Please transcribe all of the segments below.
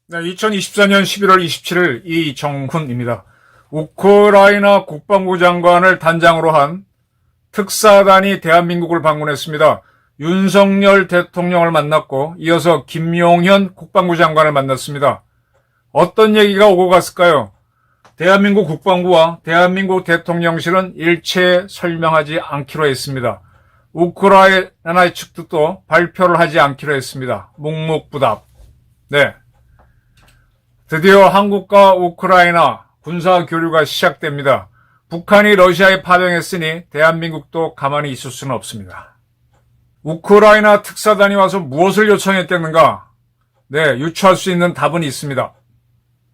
네, 2024년 11월 27일 이정훈입니다. 우크라이나 국방부 장관을 단장으로 한 특사단이 대한민국을 방문했습니다. 윤석열 대통령을 만났고 이어서 김용현 국방부 장관을 만났습니다. 어떤 얘기가 오고 갔을까요? 대한민국 국방부와 대한민국 대통령실은 일체 설명하지 않기로 했습니다. 우크라이나 측도 또 발표를 하지 않기로 했습니다. 묵묵부답. 네. 드디어 한국과 우크라이나 군사 교류가 시작됩니다. 북한이 러시아에 파병했으니 대한민국도 가만히 있을 수는 없습니다. 우크라이나 특사단이 와서 무엇을 요청했겠는가? 네, 유추할 수 있는 답은 있습니다.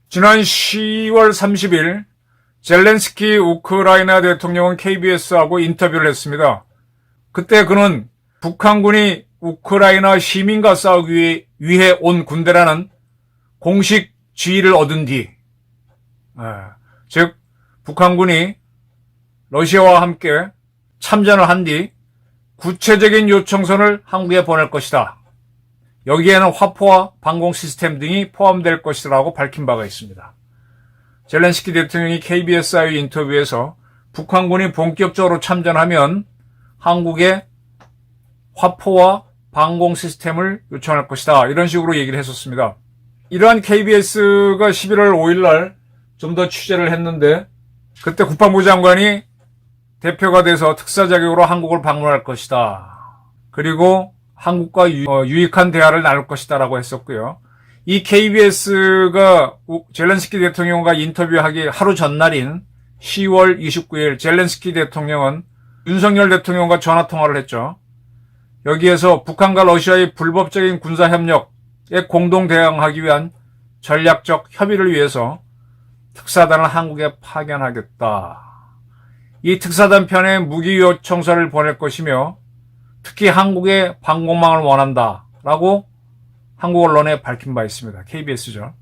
지난 10월 30일 젤렌스키 우크라이나 대통령은 KBS하고 인터뷰를 했습니다. 그때 그는 북한군이 우크라이나 시민과 싸우기 위해 온 군대라는 공식 지위를 얻은 뒤, 즉 북한군이 러시아와 함께 참전을 한 뒤 구체적인 요청선을 한국에 보낼 것이다. 여기에는 화포와 방공 시스템 등이 포함될 것이라고 밝힌 바가 있습니다. 젤렌스키 대통령이 KBS와의 인터뷰에서 북한군이 본격적으로 참전하면 한국에 화포와 방공 시스템을 요청할 것이다. 이런 식으로 얘기를 했었습니다. 이러한 KBS가 11월 5일 날 좀 더 취재를 했는데 그때 국방부 장관이 대표가 돼서 특사 자격으로 한국을 방문할 것이다. 그리고 한국과 유익한 대화를 나눌 것이다 라고 했었고요. 이 KBS가 젤렌스키 대통령과 인터뷰하기 하루 전날인 10월 29일 젤렌스키 대통령은 윤석열 대통령과 전화통화를 했죠. 여기에서 북한과 러시아의 불법적인 군사협력에 공동 대응하기 위한 전략적 협의를 위해서 특사단을 한국에 파견하겠다. 이 특사단 편에 무기 요청서를 보낼 것이며 특히 한국의 방공망을 원한다 라고 한국 언론에 밝힌 바 있습니다. KBS죠.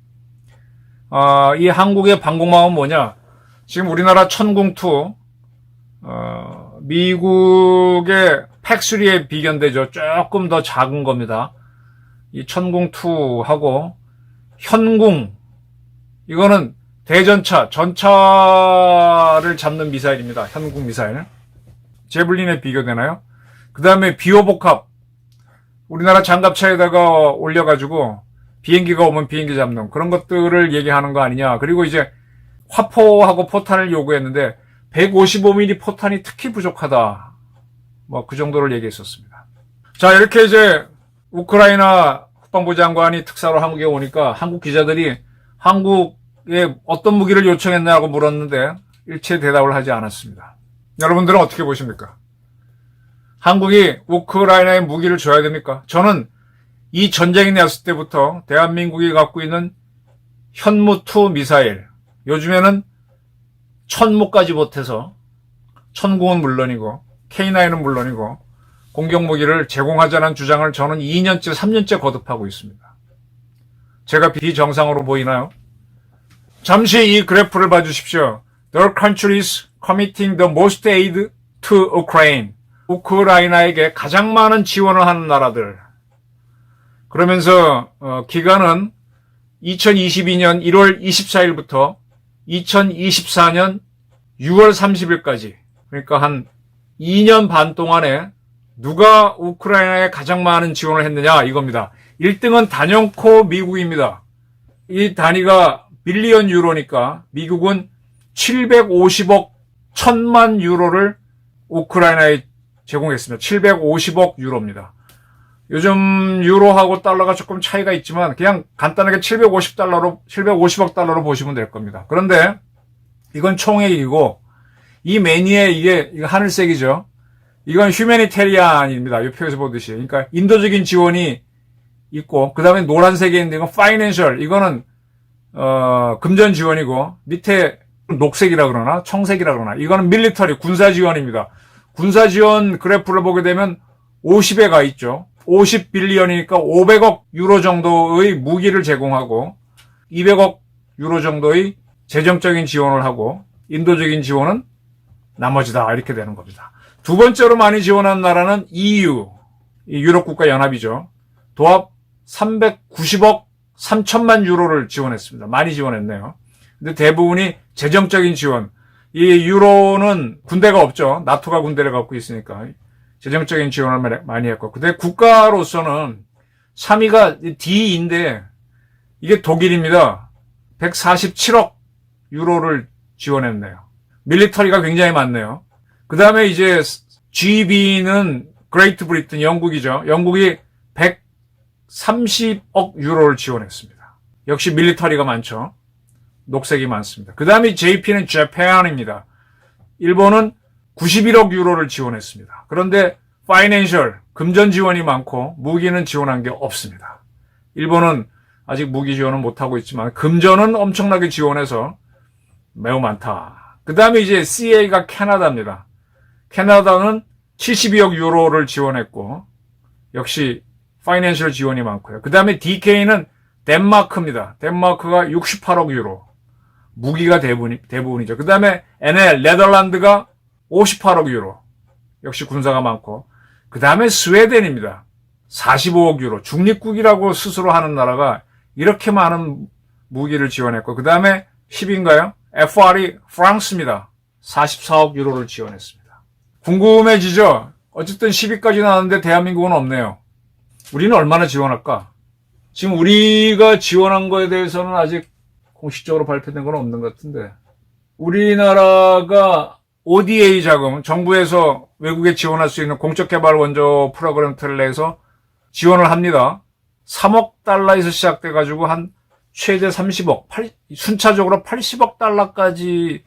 이 한국의 방공망은 뭐냐? 지금 우리나라 천궁2 미국의 팩3에 비견되죠. 조금 더 작은 겁니다. 이 천궁2하고 현궁, 이거는 대전차, 전차를 잡는 미사일입니다. 현궁 미사일. 제블린에 비교되나요? 그 다음에 비호복합. 우리나라 장갑차에다가 올려가지고 비행기가 오면 비행기 잡는 그런 것들을 얘기하는 거 아니냐. 그리고 이제 화포하고 포탄을 요구했는데 155mm 포탄이 특히 부족하다. 뭐 그 정도를 얘기했었습니다. 자, 이렇게 이제 우크라이나 국방부 장관이 특사로 한국에 오니까 한국 기자들이 한국에 어떤 무기를 요청했냐고 물었는데 일체 대답을 하지 않았습니다. 여러분들은 어떻게 보십니까? 한국이 우크라이나에 무기를 줘야 됩니까? 저는 이 전쟁이 났을 때부터 대한민국이 갖고 있는 현무2 미사일, 요즘에는 천무까지 못해서 천궁은 물론이고 K9은 물론이고 공격무기를 제공하자는 주장을 저는 2년째, 3년째 거듭하고 있습니다. 제가 비정상으로 보이나요? 잠시 이 그래프를 봐주십시오. The countries committing the most aid to Ukraine. 우크라이나에게 가장 많은 지원을 하는 나라들. 그러면서 기간은 2022년 1월 24일부터 2024년 6월 30일까지. 그러니까 한 2년 반 동안에 누가 우크라이나에 가장 많은 지원을 했느냐 이겁니다. 1등은 단연코 미국입니다. 이 단위가 빌리언 유로니까 미국은 750억 1000만 유로를 우크라이나에 제공했습니다. 750억 유로입니다. 요즘 유로하고 달러가 조금 차이가 있지만 그냥 간단하게 750억 달러로 보시면 될 겁니다. 그런데 이건 총액이고 이 매니에 이게 하늘색이죠. 이건 휴메니테리안입니다. 이 표에서 보듯이. 그러니까 인도적인 지원이 있고 그 다음에 노란색에 있는 이건 파이낸셜. 이거는 금전 지원이고 밑에 녹색이라 그러나 청색이라 그러나 이거는 밀리터리 군사 지원입니다. 군사 지원 그래프를 보게 되면 50에 가 있죠. 50빌리언이니까 500억 유로 정도의 무기를 제공하고 200억 유로 정도의 재정적인 지원을 하고 인도적인 지원은 나머지다. 이렇게 되는 겁니다. 두 번째로 많이 지원한 나라는 EU, 유럽 국가 연합이죠. 도합 390억 3천만 유로를 지원했습니다. 많이 지원했네요. 근데 대부분이 재정적인 지원. 이 유로는 군대가 없죠. 나토가 군대를 갖고 있으니까 재정적인 지원을 많이 했고. 근데 국가로서는 3위가 D인데 이게 독일입니다. 147억 유로를 지원했네요. 밀리터리가 굉장히 많네요. 그 다음에 이제 GB는 그레이트 브리튼, 영국이죠. 영국이 130억 유로를 지원했습니다. 역시 밀리터리가 많죠. 녹색이 많습니다. 그 다음에 JP는 재팬입니다. 일본은 91억 유로를 지원했습니다. 그런데 파이낸셜, 금전 지원이 많고 무기는 지원한 게 없습니다. 일본은 아직 무기 지원은 못하고 있지만 금전은 엄청나게 지원해서 매우 많다. 그 다음에 이제 CA가 캐나다입니다. 캐나다는 72억 유로를 지원했고 역시 파이낸셜 지원이 많고요. 그 다음에 DK는 덴마크입니다. 덴마크가 68억 유로. 무기가 대부분이죠. 그 다음에 NL, 네덜란드가 58억 유로. 역시 군사가 많고. 그 다음에 스웨덴입니다. 45억 유로. 중립국이라고 스스로 하는 나라가 이렇게 많은 무기를 지원했고. 그 다음에 10인가요? FR이 프랑스입니다. 44억 유로를 지원했습니다. 궁금해지죠? 어쨌든 10위까지 나왔는데 대한민국은 없네요. 우리는 얼마나 지원할까? 지금 우리가 지원한 거에 대해서는 아직 공식적으로 발표된 건 없는 것 같은데 우리나라가 ODA 자금, 정부에서 외국에 지원할 수 있는 공적개발 원조 프로그램 틀 내에서 지원을 합니다. 3억 달러에서 시작돼가지고 한 최대 30억, 순차적으로 80억 달러까지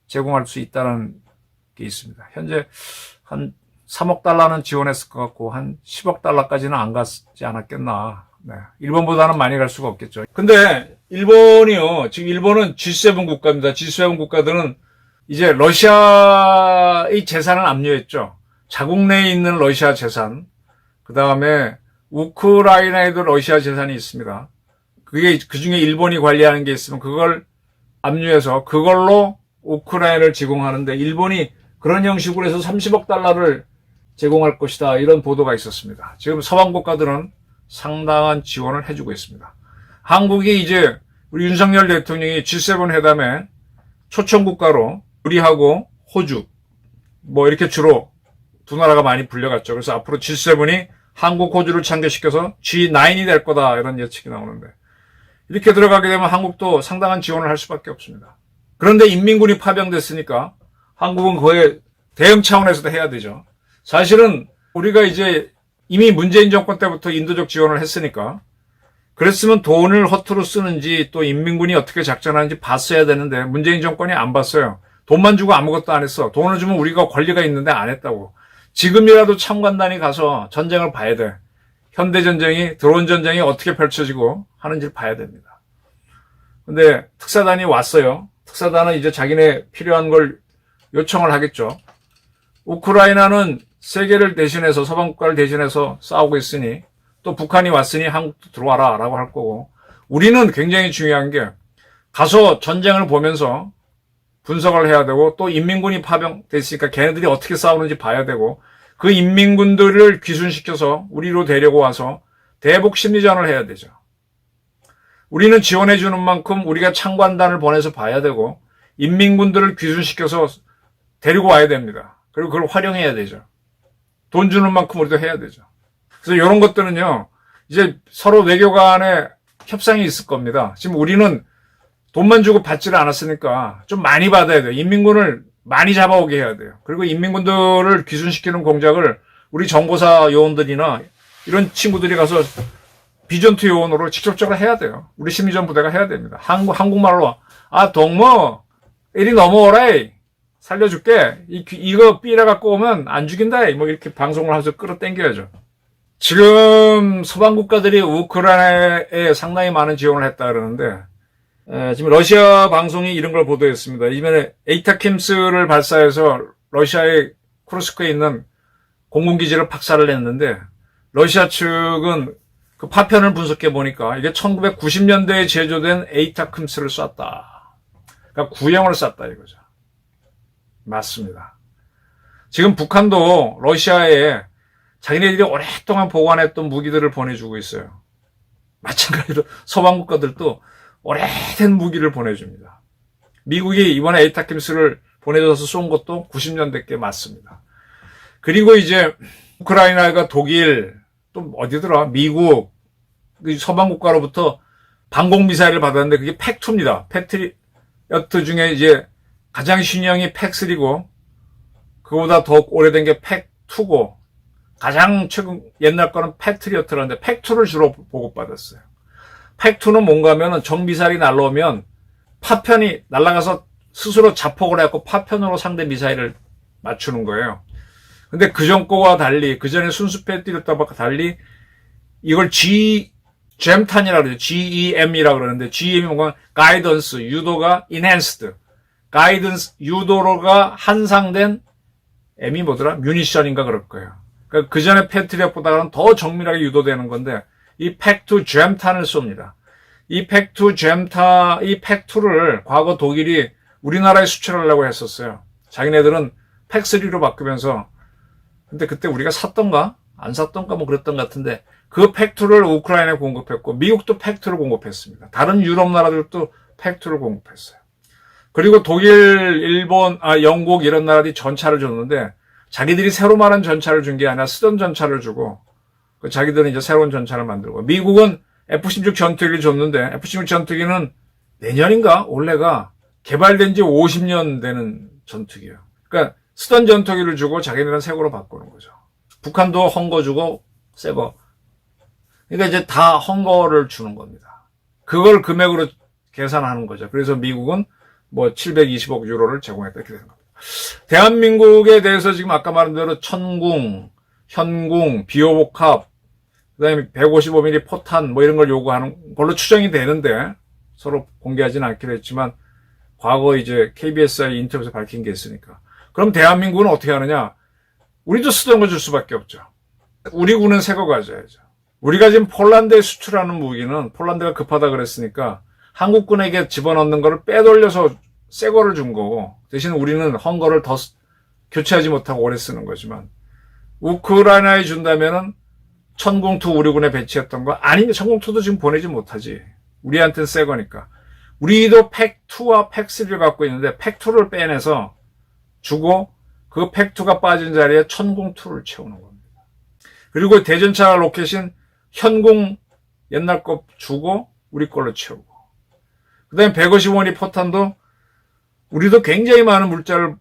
제공할 수 있다는 게 있습니다. 현재 한 3억 달러는 지원했을 것 같고 한 10억 달러까지는 안 갔지 않았겠나. 네. 일본보다는 많이 갈 수가 없겠죠. 근데 일본이요. 지금 일본은 G7 국가입니다. G7 국가들은 이제 러시아의 재산을 압류했죠. 자국 내에 있는 러시아 재산. 그 다음에 우크라이나에도 러시아 재산이 있습니다. 그게 그중에 일본이 관리하는 게 있으면 그걸 압류해서 그걸로 우크라이나를 제공하는데 일본이 그런 형식으로 해서 30억 달러를 제공할 것이다. 이런 보도가 있었습니다. 지금 서방 국가들은 상당한 지원을 해주고 있습니다. 한국이 이제 우리 윤석열 대통령이 G7 회담에 초청국가로 우리하고 호주 뭐 이렇게 주로 두 나라가 많이 불려갔죠. 그래서 앞으로 G7이 한국, 호주를 참여시켜서 G9이 될 거다. 이런 예측이 나오는데 이렇게 들어가게 되면 한국도 상당한 지원을 할 수밖에 없습니다. 그런데 인민군이 파병됐으니까 한국은 그에 대응 차원에서도 해야 되죠. 사실은 우리가 이제 이미 문재인 정권 때부터 인도적 지원을 했으니까 그랬으면 돈을 허투루 쓰는지 또 인민군이 어떻게 작전하는지 봤어야 되는데 문재인 정권이 안 봤어요. 돈만 주고 아무것도 안 했어. 돈을 주면 우리가 권리가 있는데 안 했다고. 지금이라도 참관단이 가서 전쟁을 봐야 돼. 현대전쟁이, 드론 전쟁이 어떻게 펼쳐지고 하는지를 봐야 됩니다. 근데 특사단이 왔어요. 특사단은 이제 자기네 필요한 걸 요청을 하겠죠. 우크라이나는 세계를 대신해서 서방 국가를 대신해서 싸우고 있으니 또 북한이 왔으니 한국도 들어와라 라고 할 거고 우리는 굉장히 중요한 게 가서 전쟁을 보면서 분석을 해야 되고 또 인민군이 파병됐으니까 걔네들이 어떻게 싸우는지 봐야 되고 그 인민군들을 귀순시켜서 우리로 데리고 와서 대북 심리전을 해야 되죠. 우리는 지원해 주는 만큼 우리가 참관단을 보내서 봐야 되고 인민군들을 귀순시켜서 데리고 와야 됩니다. 그리고 그걸 활용해야 되죠. 돈 주는 만큼 우리도 해야 되죠. 그래서 이런 것들은요, 이제 서로 외교 간에 협상이 있을 겁니다. 지금 우리는 돈만 주고 받지를 않았으니까 좀 많이 받아야 돼요. 인민군을 많이 잡아오게 해야 돼요. 그리고 인민군들을 귀순시키는 공작을 우리 정보사 요원들이나 이런 친구들이 가서 비전투 요원으로 직접적으로 해야 돼요. 우리 심리전 부대가 해야 됩니다. 한국말로, 동무, 이리 넘어오라. 살려줄게. 이거 삐라 갖고 오면 안 죽인다. 뭐 이렇게 방송을 하면서 끌어당겨야죠. 지금 서방 국가들이 우크라이나에 상당히 많은 지원을 했다 그러는데, 지금 러시아 방송이 이런 걸 보도했습니다. 이번에 에이타킴스를 발사해서 러시아의 쿠르스크에 있는 공군기지를 박살을 냈는데, 러시아 측은 그 파편을 분석해 보니까 이게 1990년대에 제조된 에이타킴스를 쐈다. 그러니까 구형을 쐈다 이거죠. 맞습니다. 지금 북한도 러시아에 자기네들이 오랫동안 보관했던 무기들을 보내주고 있어요. 마찬가지로 서방 국가들도 오래된 무기를 보내줍니다. 미국이 이번에 에이타킴스를 보내줘서 쏜 것도 90년대께 맞습니다. 그리고 이제 우크라이나가 독일, 또 어디더라? 미국, 서방 국가로부터 방공 미사일을 받았는데 그게 팩2입니다. 패트리어트 중에 이제 가장 신형이 팩3고 그거보다 더 오래된 게 팩2고 가장 최근 옛날 거는 패트리어트라는데 팩2를 주로 보급받았어요. 팩2는 뭔가 하면은 정미사일이 날라오면 파편이 날아가서 스스로 자폭을 해갖고 파편으로 상대 미사일을 맞추는 거예요. 근데 그전 거와 달리, 그전에 순수 패트리어트와 달리 이걸 GEM탄이라고 그러죠. GEM이라고 그러는데 GEM이 뭔가 가이던스, 유도가 enhanced, 가이던스, 유도로가 한상된 M이 뭐더라? 뮤니션인가 그럴 거예요. 그러니까 그 전에 패트리어트보다는 더 정밀하게 유도되는 건데 이 팩2 잼탄을 쏩니다. 이 팩2를 과거 독일이 우리나라에 수출하려고 했었어요. 자기네들은 팩3로 바꾸면서 근데 그때 우리가 샀던가 안 샀던가 뭐 그랬던 것 같은데 그 팩2를 우크라이나에 공급했고 미국도 팩2를 공급했습니다. 다른 유럽 나라들도 팩2를 공급했어요. 그리고 독일, 일본, 영국 이런 나라들이 전차를 줬는데 자기들이 새로 말한 전차를 준 게 아니라 쓰던 전차를 주고 자기들은 이제 새로운 전차를 만들고 미국은 F-16 전투기를 줬는데 F-16 전투기는 내년인가 올해가 개발된 지 50년 되는 전투기예요. 그러니까 쓰던 전투기를 주고 자기들은 새 거로 바꾸는 거죠. 북한도 헝거 주고 새 거. 그러니까 이제 다 헝거를 주는 겁니다. 그걸 금액으로 계산하는 거죠. 그래서 미국은 뭐 720억 유로를 제공했다 이렇게 되는 겁니다. 대한민국에 대해서 지금 아까 말한 대로 천궁, 현궁, 비호복합, 그다음에 155mm 포탄 뭐 이런 걸 요구하는 걸로 추정이 되는데 서로 공개하지는 않기로 했지만 과거 이제 KBS의 인터뷰에서 밝힌 게 있으니까. 그럼 대한민국은 어떻게 하느냐? 우리도 쓰던 거 줄 수밖에 없죠. 우리 군은 새 거 가져야죠. 우리가 지금 폴란드에 수출하는 무기는 폴란드가 급하다 그랬으니까 한국군에게 집어넣는 거를 빼돌려서 새 거를 준 거고 대신 우리는 헝거를 더 교체하지 못하고 오래 쓰는 거지만 우크라이나에 준다면은 천궁2 우리 군에 배치했던 거 아니면 천궁2도 지금 보내지 못하지. 우리한테는 새 거니까. 우리도 팩2와 팩3를 갖고 있는데 팩2를 빼내서 주고 그 팩2가 빠진 자리에 천궁2를 채우는 겁니다. 그리고 대전차 로켓인 현궁 옛날 거 주고 우리 걸로 채우고 그 다음에 150mm 포탄도 우리도 굉장히 많은 물자를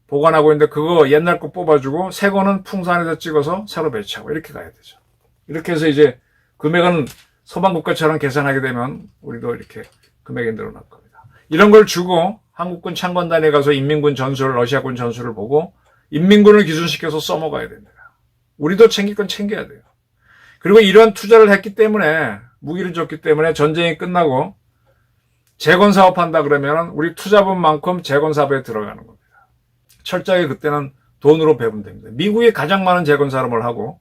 보관하고 있는데 그거 옛날 거 뽑아주고 새 거는 풍산에서 찍어서 새로 배치하고 이렇게 가야 되죠. 이렇게 해서 이제 금액은 서방 국가처럼 계산하게 되면 우리도 이렇게 금액이 늘어날 겁니다. 이런 걸 주고 한국군 창건단에 가서 인민군 전술을 러시아군 전술을 보고 인민군을 기준시켜서 써먹어야 됩니다. 우리도 챙길 건 챙겨야 돼요. 그리고 이러한 투자를 했기 때문에 무기를 줬기 때문에 전쟁이 끝나고 재건사업 한다 그러면 우리 투자분만큼 재건사업에 들어가는 겁니다. 철저하게 그때는 돈으로 배분됩니다. 미국이 가장 많은 재건사업을 하고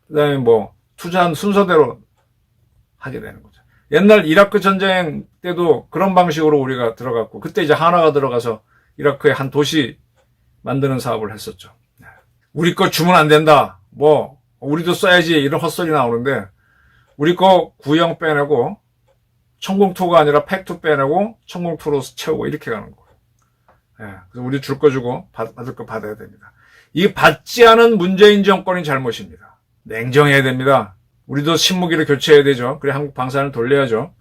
그다음에 뭐 투자한 순서대로 하게 되는 거죠. 옛날 이라크 전쟁 때도 그런 방식으로 우리가 들어갔고 그때 이제 하나가 들어가서 이라크의 한 도시 만드는 사업을 했었죠. 우리 거 주면 안 된다. 뭐 우리도 써야지 이런 헛소리 나오는데 우리 거 구형 빼내고 천궁2가 아니라 팩2 빼내고 천궁2로 채우고 이렇게 가는 거예요. 그래서 우리 줄 거 주고 받을 거 받아야 됩니다. 이 받지 않은 문재인 정권이 잘못입니다. 냉정해야 됩니다. 우리도 신무기를 교체해야 되죠. 그래 한국 방산을 돌려야죠.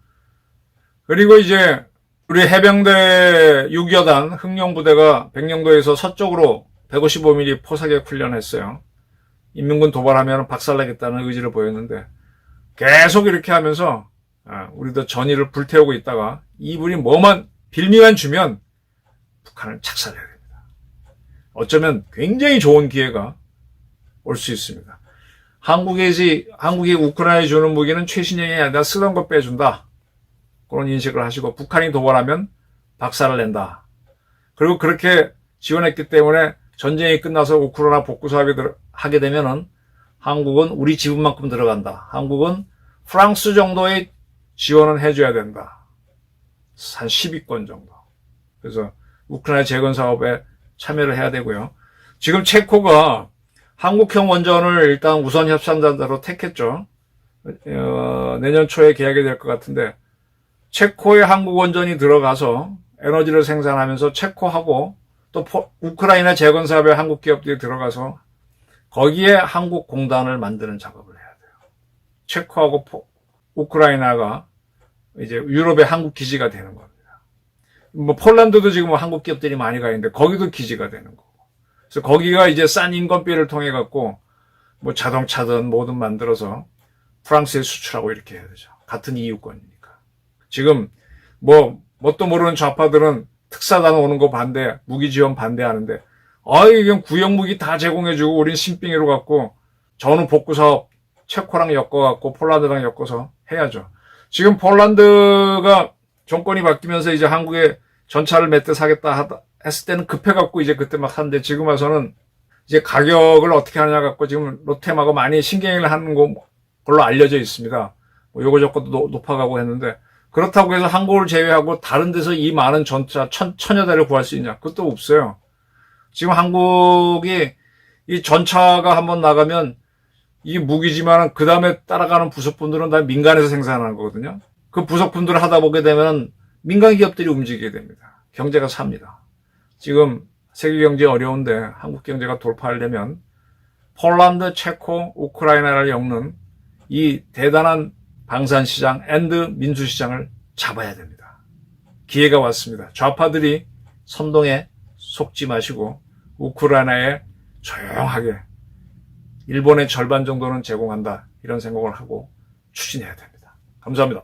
그리고 이제 우리 해병대 6여단 흥룡부대가 백령도에서 서쪽으로 155mm 포사격 훈련했어요. 인민군 도발하면 박살내겠다는 의지를 보였는데 계속 이렇게 하면서 우리도 전의를 불태우고 있다가 이분이 뭐만 빌미만 주면 북한을 착살해야 됩니다. 어쩌면 굉장히 좋은 기회가 올 수 있습니다. 한국이 우크라이나에 주는 무기는 최신형이 아니라 쓰던 거 빼준다. 그런 인식을 하시고 북한이 도발하면 박살을 낸다. 그리고 그렇게 지원했기 때문에 전쟁이 끝나서 우크라이나 복구 사업이 하게 되면은 한국은 우리 지분만큼 들어간다. 한국은 프랑스 정도의 지원은 해줘야 된다. 한 10위권 정도. 그래서 우크라이나 재건 사업에 참여를 해야 되고요. 지금 체코가 한국형 원전을 일단 우선 협상자로 택했죠. 내년 초에 계약이 될 것 같은데, 체코에 한국 원전이 들어가서 에너지를 생산하면서 체코하고 또 우크라이나 재건 사업에 한국 기업들이 들어가서 거기에 한국 공단을 만드는 작업을 해야 돼요. 체코하고 우크라이나가 이제 유럽의 한국 기지가 되는 겁니다. 뭐 폴란드도 지금 한국 기업들이 많이 가 있는데 거기도 기지가 되는 거고. 그래서 거기가 이제 싼 인건비를 통해 갖고 뭐 자동차든 뭐든 만들어서 프랑스에 수출하고 이렇게 해야 되죠. 같은 EU권이니까. 지금 뭣도 모르는 좌파들은 특사단 오는 거 반대, 무기 지원 반대하는데, 이건 구형 무기 다 제공해주고 우린 신빙이로 갖고 전후 복구 사업 체코랑 엮어갖고 폴란드랑 엮어서 해야죠. 지금 폴란드가 정권이 바뀌면서 이제 한국에 전차를 몇 대 사겠다 했을 때는 급해갖고 이제 그때 막 하는데, 지금 와서는 이제 가격을 어떻게 하느냐 갖고 지금 롯템하고 많이 신경을 하는 걸로 알려져 있습니다. 뭐 요거 저것도 높아가고 했는데, 그렇다고 해서 한국을 제외하고 다른 데서 이 많은 전차 천여 대를 구할 수 있냐? 그것도 없어요. 지금 한국이 이 전차가 한번 나가면 이게 무기지만 그 다음에 따라가는 부속품들은 다 민간에서 생산하는 거거든요. 그 부속품들을 하다 보게 되면 민간 기업들이 움직이게 됩니다. 경제가 삽니다. 지금 세계 경제 어려운데 한국 경제가 돌파하려면 폴란드, 체코, 우크라이나를 엮는 이 대단한 방산시장 앤드 민수시장을 잡아야 됩니다. 기회가 왔습니다. 좌파들이 선동에 속지 마시고 우크라이나에 조용하게 일본의 절반 정도는 제공한다, 이런 생각을 하고 추진해야 됩니다. 감사합니다.